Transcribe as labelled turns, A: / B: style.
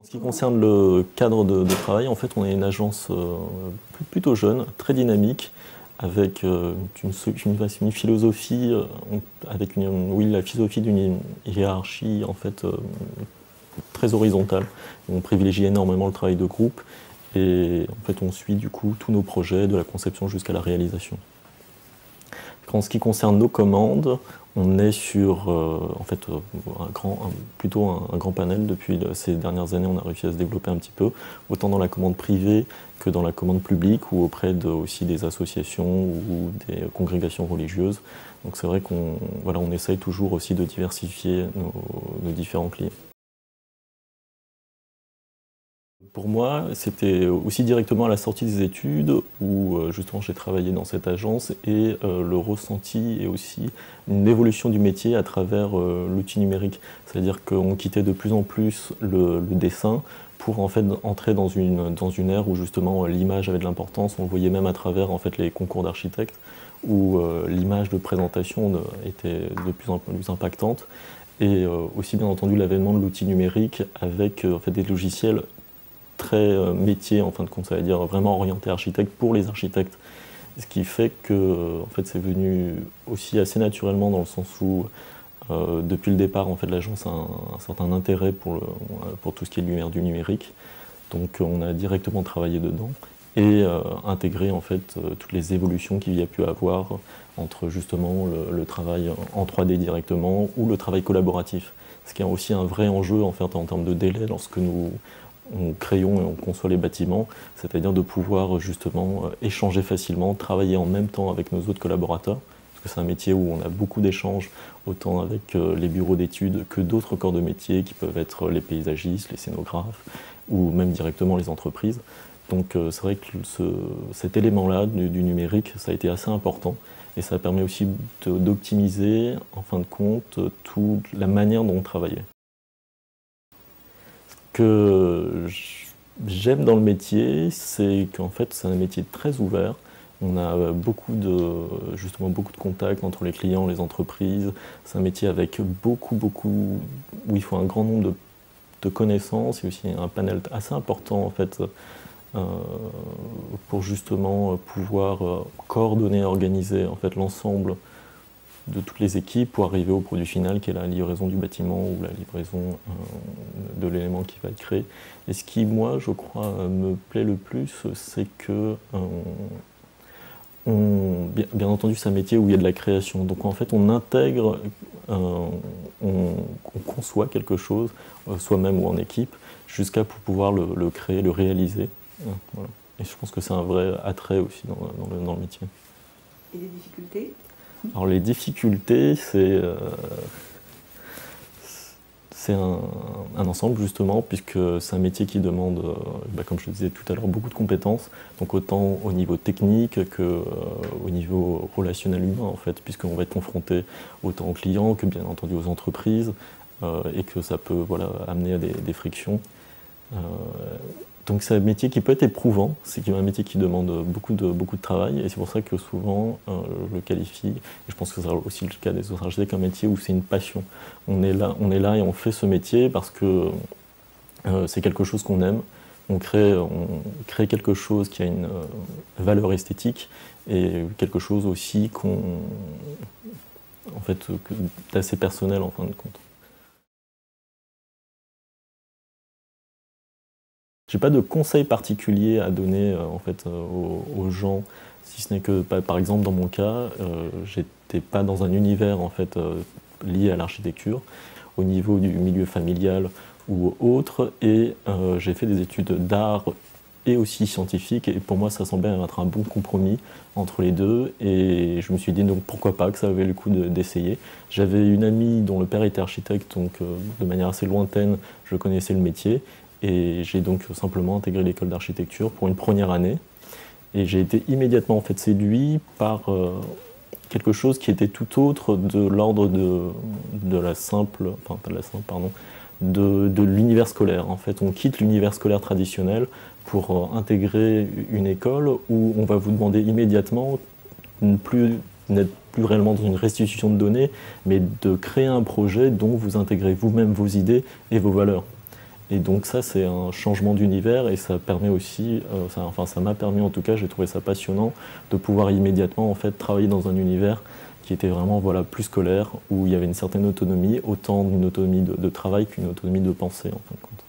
A: En ce qui concerne le cadre de travail, en fait, on est une agence plutôt jeune, très dynamique, avec une philosophie, avec la philosophie d'une hiérarchie en fait très horizontale. On privilégie énormément le travail de groupe et en fait, on suit du coup tous nos projets, de la conception jusqu'à la réalisation. En ce qui concerne nos commandes, on est sur en fait, plutôt un grand panel. Depuis ces dernières années, on a réussi à se développer un petit peu, autant dans la commande privée que dans la commande publique ou auprès aussi des associations ou des congrégations religieuses. Donc c'est vrai qu'on on essaye toujours aussi de diversifier nos différents clients. Pour moi, c'était aussi directement à la sortie des études où justement j'ai travaillé dans cette agence et le ressenti et aussi une évolution du métier à travers l'outil numérique. C'est-à-dire qu'on quittait de plus en plus le dessin pour en fait entrer dans une ère où justement l'image avait de l'importance. On le voyait même à travers en fait les concours d'architectes où l'image de présentation était de plus en plus impactante. Et aussi bien entendu l'avènement de l'outil numérique avec en fait, des logiciels très métier en fin de compte, ça veut dire vraiment orienté architecte pour les architectes. Ce qui fait que en fait, c'est venu aussi assez naturellement dans le sens où depuis le départ en fait, l'agence a un certain intérêt pour tout ce qui est lumière du numérique. Donc on a directement travaillé dedans et intégré en fait toutes les évolutions qu'il y a pu avoir entre justement le travail en 3D directement ou le travail collaboratif. Ce qui est aussi un vrai enjeu en fait en termes de délai lorsque nous créons et on conçoit les bâtiments, c'est-à-dire de pouvoir justement échanger facilement, travailler en même temps avec nos autres collaborateurs, parce que c'est un métier où on a beaucoup d'échanges, autant avec les bureaux d'études que d'autres corps de métier qui peuvent être les paysagistes, les scénographes, ou même directement les entreprises. Donc c'est vrai que cet élément-là du numérique, ça a été assez important et ça permet aussi d'optimiser, en fin de compte, toute la manière dont on travaillait. Que j'aime dans le métier, c'est qu'en fait c'est un métier très ouvert. On a justement beaucoup de contacts entre les clients, les entreprises. C'est un métier avec où il faut un grand nombre de connaissances et aussi un panel assez important en fait euh, pour justement pouvoir coordonner et organiser en fait l'ensemble de toutes les équipes pour arriver au produit final qui est la livraison du bâtiment ou la livraison de l'élément qui va être créé. Et ce qui, moi, je crois, me plaît le plus, c'est que, bien entendu, c'est un métier où il y a de la création. Donc, en fait, on intègre, on conçoit quelque chose, soi-même ou en équipe, jusqu'à pour pouvoir le créer, le réaliser. Voilà. Et je pense que c'est un vrai attrait aussi dans le métier.
B: Et des difficultés?
A: Alors les difficultés, c'est un ensemble justement, puisque c'est un métier qui demande, comme je le disais tout à l'heure, beaucoup de compétences, donc autant au niveau technique qu'au niveau relationnel humain en fait, puisqu'on va être confronté autant aux clients que bien entendu aux entreprises, et que ça peut amener à des frictions. Donc c'est un métier qui peut être éprouvant, c'est un métier qui demande beaucoup de travail et c'est pour ça que souvent je le qualifie, et je pense que ce sera aussi le cas des autres architectes, un métier où c'est une passion. On est là et on fait ce métier parce que c'est quelque chose qu'on aime, on crée quelque chose qui a une valeur esthétique et quelque chose aussi d'assez personnel en fin de compte. J'ai pas de conseils particuliers à donner aux gens, si ce n'est que par exemple dans mon cas, j'étais pas dans un univers en fait lié à l'architecture, au niveau du milieu familial ou autre, et j'ai fait des études d'art et aussi scientifiques, et pour moi ça semblait être un bon compromis entre les deux, et je me suis dit donc pourquoi pas, que ça avait le coup d'essayer. J'avais une amie dont le père était architecte, donc de manière assez lointaine, je connaissais le métier, et j'ai donc simplement intégré l'école d'architecture pour une première année. Et j'ai été immédiatement en fait séduit par quelque chose qui était tout autre de l'ordre de la simple, enfin pas de la simple, pardon, de l'univers scolaire. En fait, on quitte l'univers scolaire traditionnel pour intégrer une école où on va vous demander immédiatement n'être plus réellement dans une restitution de données, mais de créer un projet dont vous intégrez vous-même vos idées et vos valeurs. Et donc ça, c'est un changement d'univers et ça permet aussi, ça m'a permis en tout cas, j'ai trouvé ça passionnant, de pouvoir immédiatement en fait travailler dans un univers qui était vraiment voilà, plus scolaire, où il y avait une certaine autonomie, autant une autonomie de travail qu'une autonomie de pensée en fin de compte.